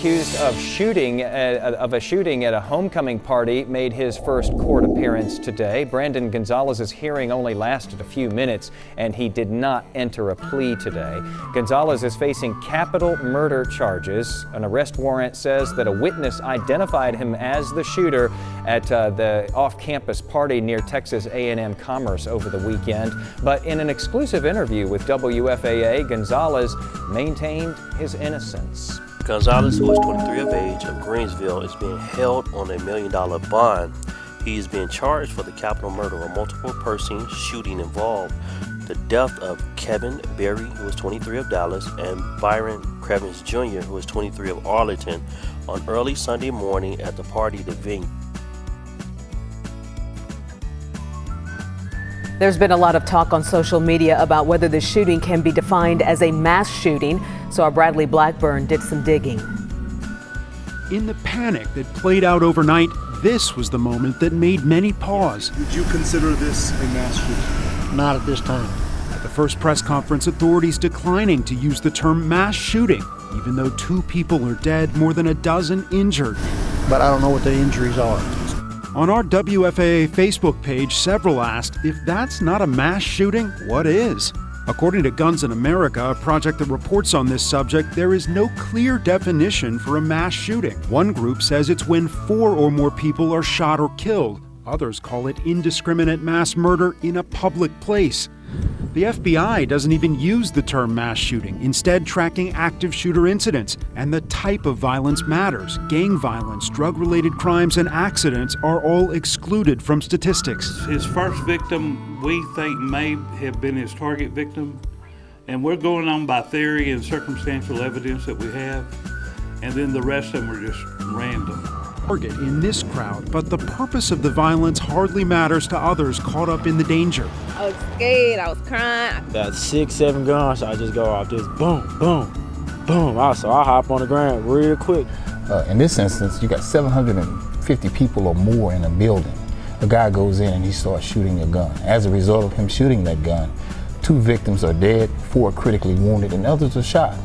accused of a shooting at a homecoming party made his first court appearance today. Brandon Gonzales' hearing only lasted a few minutes, and he did not enter a plea today. Gonzales is facing capital murder charges. An arrest warrant says that a witness identified him as the shooter at the off-campus party near Texas A&M Commerce over the weekend. But in an exclusive interview with WFAA, Gonzales maintained his innocence. Gonzales, who is 23 of age, of Greenville, is being held on a $1 million bond. He is being charged for the capital murder of a multiple person shooting involved the death of Kevin Berry, who is 23 of Dallas, and Byron Crevens Jr., who is 23 of Arlington, on early Sunday morning at the party at the venue. There's been a lot of talk on social media about whether the shooting can be defined as a mass shooting, so our Bradley Blackburn did some digging. In the panic that played out overnight, this was the moment that made many pause. Would you consider this a mass shooting? Not at this time. At the first press conference, authorities declining to use the term mass shooting, even though 2 people are dead, more than a dozen injured. But I don't know what the injuries are. On our WFAA Facebook page, several asked, if that's not a mass shooting, what is? According to Guns in America, a project that reports on this subject, there is no clear definition for a mass shooting. One group says it's when 4 or more people are shot or killed. Others call it indiscriminate mass murder in a public place. The FBI doesn't even use the term mass shooting, instead tracking active shooter incidents. And the type of violence matters. Gang violence, drug-related crimes, and accidents are all excluded from statistics. His first victim, we think, may have been his target victim. And we're going on by theory and circumstantial evidence that we have. And then the rest of them are just random. Target in this crowd, but the purpose of the violence hardly matters to others caught up in the danger. I was scared, I was crying. About 6, 7 gunshots, I just go off this boom, boom, boom. I hop on the ground real quick. In this instance, you got 750 people or more in a building. A guy goes in and he starts shooting a gun. As a result of him shooting that gun, 2 victims are dead, 4 are critically wounded, and others are shot.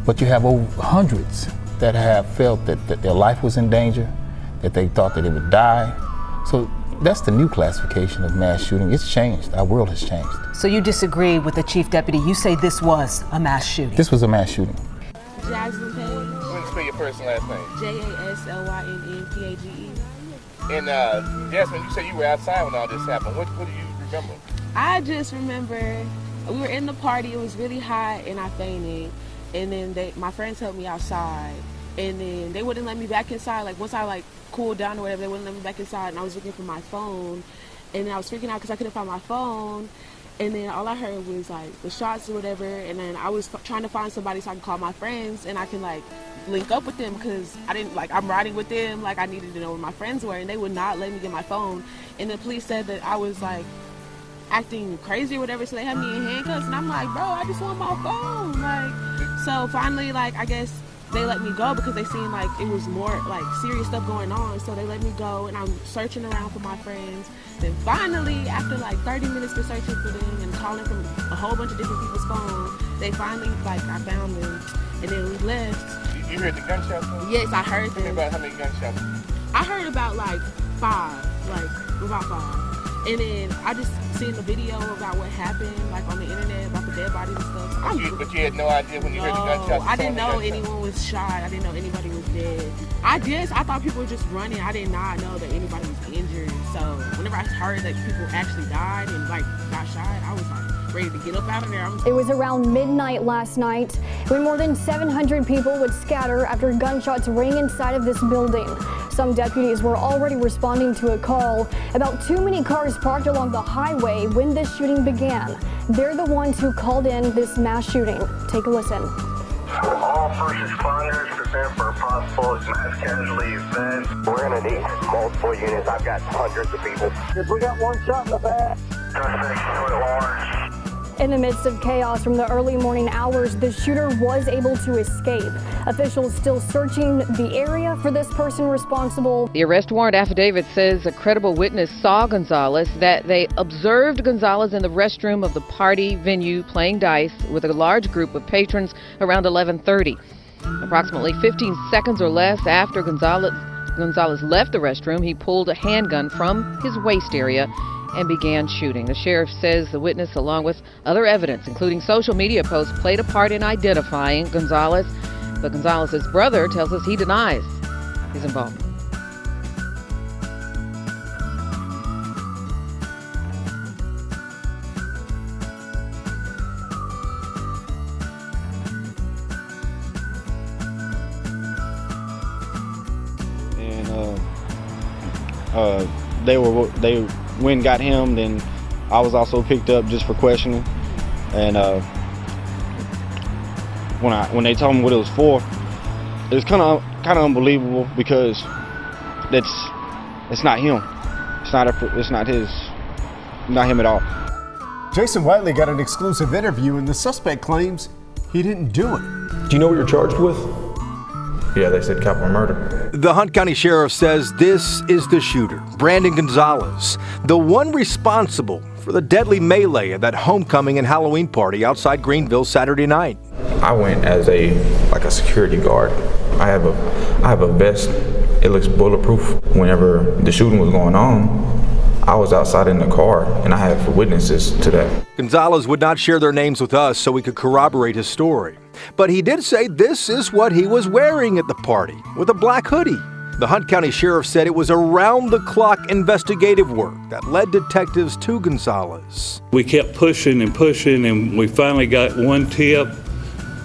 But you have over hundreds that have felt that their life was in danger, that they thought that they would die. So that's the new classification of mass shooting. It's changed. Our world has changed. So you disagree with the chief deputy. You say this was a mass shooting. This was a mass shooting. Jasmine Page. What is your first and last name? Jaslynpage. And Jasmine, you said you were outside when all this happened. What do you remember? I just remember we were in the party. It was really hot and I fainted. And then my friends helped me outside, and then they wouldn't let me back inside. Like once I cooled down or whatever, they wouldn't let me back inside, and I was looking for my phone, and then I was freaking out because I couldn't find my phone, and then all I heard was the shots or whatever, and then I was trying to find somebody so I can call my friends and I can link up with them because I didn't I'm riding with them, I needed to know where my friends were, and they would not let me get my phone, and the police said that I was acting crazy or whatever, so they had me in handcuffs, and I'm like, bro, I just want my phone, So finally, I guess they let me go because they seemed like it was more serious stuff going on. So they let me go, and I'm searching around for my friends. Then finally, after 30 minutes of searching for them and calling from a whole bunch of different people's phones, they finally I found them, and then we left. You heard the gunshots? Yes, I heard them. How many gunshots? I heard about 5, about 5. And then I just seen the video about what happened, on the internet, about the dead bodies and stuff. But you had no idea when you heard the gunshots? I didn't know anyone was shot. I didn't know anybody was dead. I thought people were just running. I did not know that anybody was injured. So whenever I heard that people actually died and got shot, I was ready to get up out of there. It was around midnight last night when more than 700 people would scatter after gunshots rang inside of this building. Some deputies were already responding to a call about too many cars parked along the highway when this shooting began. They're the ones who called in this mass shooting. Take a listen. All first responders prepare for a possible mass casualty event. We're going to need multiple units. I've got hundreds of people. We got one shot in the back. Suspect showed large. In the midst of chaos from the early morning hours, the shooter was able to escape. Officials still searching the area for this person responsible. The arrest warrant affidavit says a credible witness saw Gonzales, that they observed Gonzales in the restroom of the party venue playing dice with a large group of patrons around 11:30. Approximately 15 seconds or less after Gonzales left the restroom, he pulled a handgun from his waist area and began shooting. The sheriff says the witness, along with other evidence, including social media posts, played a part in identifying Gonzales. But Gonzales' brother tells us he denies his involvement. They went and got him. Then I was also picked up just for questioning. And when they told me what it was for, it was kind of unbelievable because it's not him. It's not him at all. Jason Whiteley got an exclusive interview, and the suspect claims he didn't do it. Do you know what you're charged with? Yeah, they said capital murder. The Hunt County Sheriff says this is the shooter, Brandon Gonzales, the one responsible for the deadly melee at that homecoming and Halloween party outside Greenville Saturday night. I went as a security guard. I have a vest. It looks bulletproof. Whenever the shooting was going on, I was outside in the car, and I had witnesses to that. Gonzales would not share their names with us so we could corroborate his story. But he did say this is what he was wearing at the party, with a black hoodie. The Hunt County Sheriff said it was around-the-clock investigative work that led detectives to Gonzales. We kept pushing and pushing, and we finally got one tip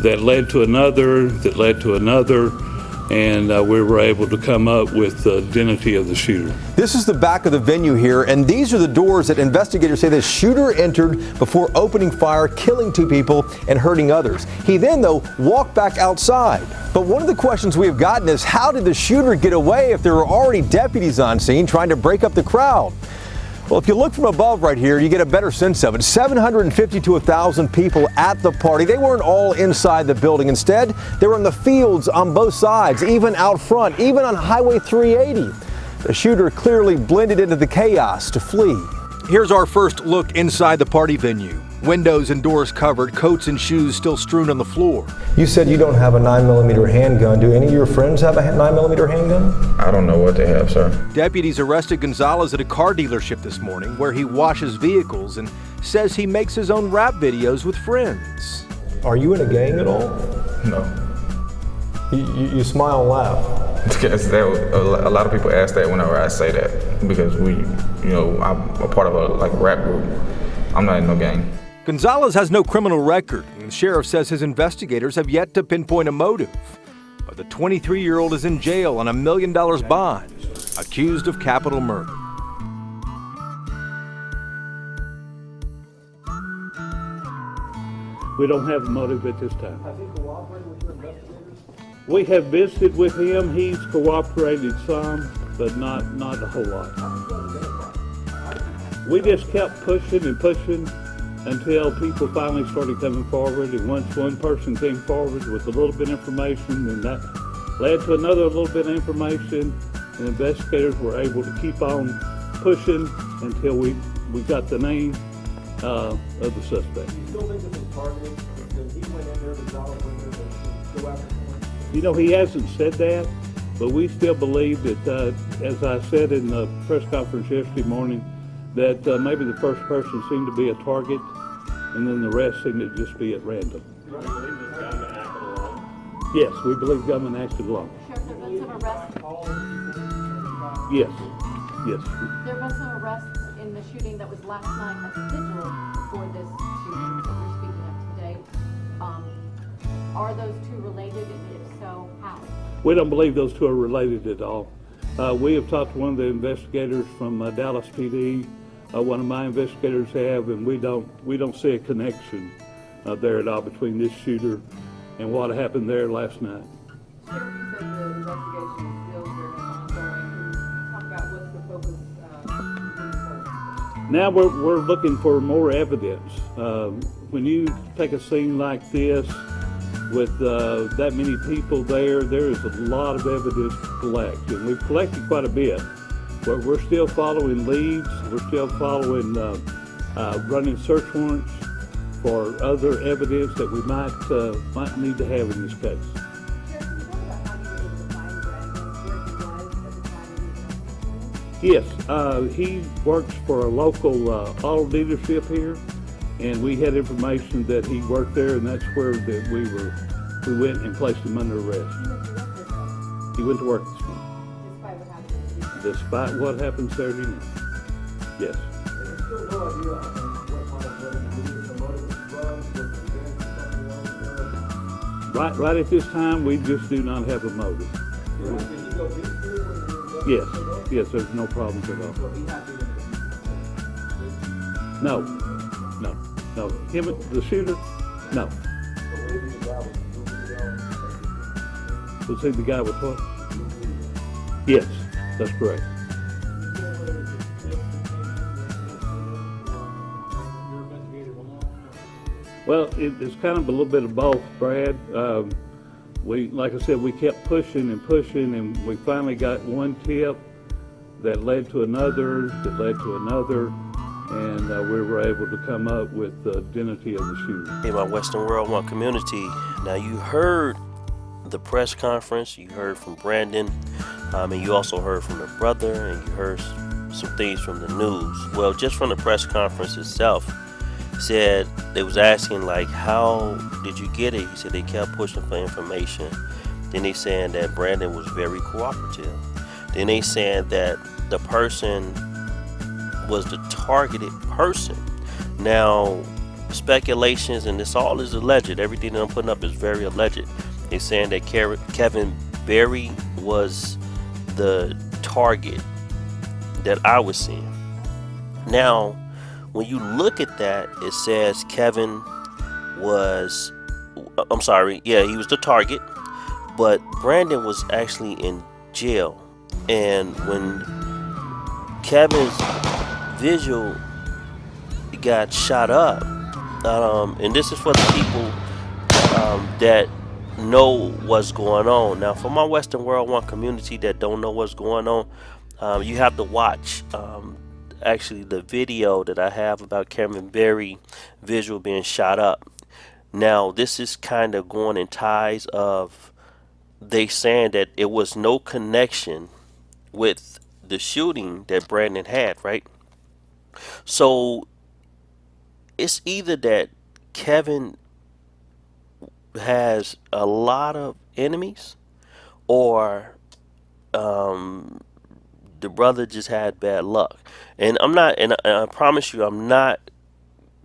that led to another, and we were able to come up with the identity of the shooter. This is the back of the venue here, and these are the doors that investigators say the shooter entered before opening fire, killing 2 people and hurting others. He then, though, walked back outside. But one of the questions we have gotten is, how did the shooter get away if there were already deputies on scene trying to break up the crowd? Well, if you look from above right here, you get a better sense of it. 750 to 1,000 people at the party. They weren't all inside the building. Instead, they were in the fields on both sides, even out front, even on Highway 380. The shooter clearly blended into the chaos to flee. Here's our first look inside the party venue. Windows and doors covered, coats and shoes still strewn on the floor. You said you don't have a 9mm handgun. Do any of your friends have a 9mm handgun? I don't know what they have, sir. Deputies arrested Gonzales at a car dealership this morning where he washes vehicles and says he makes his own rap videos with friends. Are you in a gang at all? No. You smile and laugh. Because a lot of people ask that whenever I say that, because I'm a part of a rap group. I'm not in no gang. Gonzales has no criminal record, and the sheriff says his investigators have yet to pinpoint a motive. But the 23-year-old is in jail on $1 million bond, accused of capital murder. We don't have a motive at this time. Has he cooperated with your investigators? We have visited with him. He's cooperated some, but not a whole lot. We just kept pushing and pushing until people finally started coming forward. And once one person came forward with a little bit of information, and that led to another little bit of information, and investigators were able to keep on pushing until we got the name of the suspect. You still think this was targeted? Because he went in there, the dollar went in there to go after him? He hasn't said that, but we still believe that, as I said in the press conference yesterday morning, that maybe the first person seemed to be a target, and then the rest seemed to just be at random. Do you believe this gunman acted alone? Yes, we believe the gunman acted alone. Sheriff, there been some arrests? Yes, yes. There have been some arrests in the shooting that was last night at the vigil for this shooting that we're speaking of today. Are those two related, and if so, how? We don't believe those two are related at all. We have talked to one of the investigators from Dallas PD. One of my investigators have, and we don't see a connection there at all between this shooter and what happened there last night. Sheriff, you said the investigation is still very much ongoing. Can you talk about what's the focus moving forward? Now we're looking for more evidence. When you take a scene like this with that many people there is a lot of evidence to collect, and we've collected quite a bit. But we're still following leads. We're still following, running search warrants for other evidence that we might need to have in this case. Yes, he works for a local auto dealership here, and we had information that he worked there, and that's where that we went and placed him under arrest. He went to work this morning. Despite what happened Saturday night. Yes. Right at this time, we just do not have a motive. Yes, there's no problems at all. No. Him, the shooter? No. Was he the guy with what? Yes, that's correct. Well, it's kind of a little bit of both, Brad. Like I said, we kept pushing, and we finally got one tip that led to another, and we were able to come up with the identity of the shooter. Hey, my Weston World One community. Now, you heard the press conference, you heard from Brandon, and you also heard from the brother, and you heard some things from the news. Well, just from the press conference itself, said they was asking like, how did you get it? He said they kept pushing for information. Then they saying that Brandon was very cooperative. Then they saying that the person was the targeted person. Now, speculations, and this all is alleged. Everything that I'm putting up is very alleged. They're saying that Kevin Berry was the target that I was seeing. Now, when you look at that, it says Kevin was, he was the target, but Brandon was actually in jail. And when Kevin's visual got shot up, and this is for the people that know what's going on. Now, for my Weston World One community that don't know what's going on, you have to watch actually the video that I have about Kevin Berry visual being shot up. Now, this is kind of going in ties of they saying that it was no connection with the shooting that Brandon had, right? So it's either that Kevin has a lot of enemies, or the brother just had bad luck. And I'm not, and I promise you, I'm not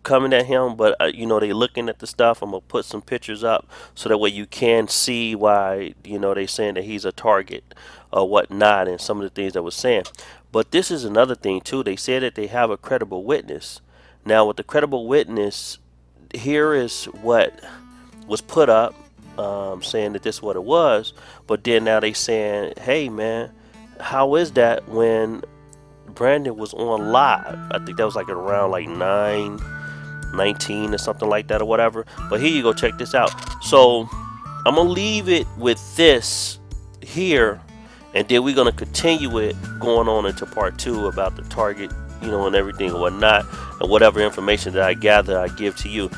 coming at him, but they looking at the stuff. I'm gonna put some pictures up so that way you can see why they saying that he's a target or whatnot, and some of the things that was saying. But this is another thing too. They said that they have a credible witness. Now, with the credible witness, here is what was put up, saying that this is what it was. But then now they saying, hey man, how is that when Brandon was on live? I think that was like around like 9:19 or something like that or whatever. But here you go, check this out. So I'm gonna leave it with this here, and then we're gonna continue it going on into part 2 about the target, and everything and whatnot, and whatever information that I gather I give to you.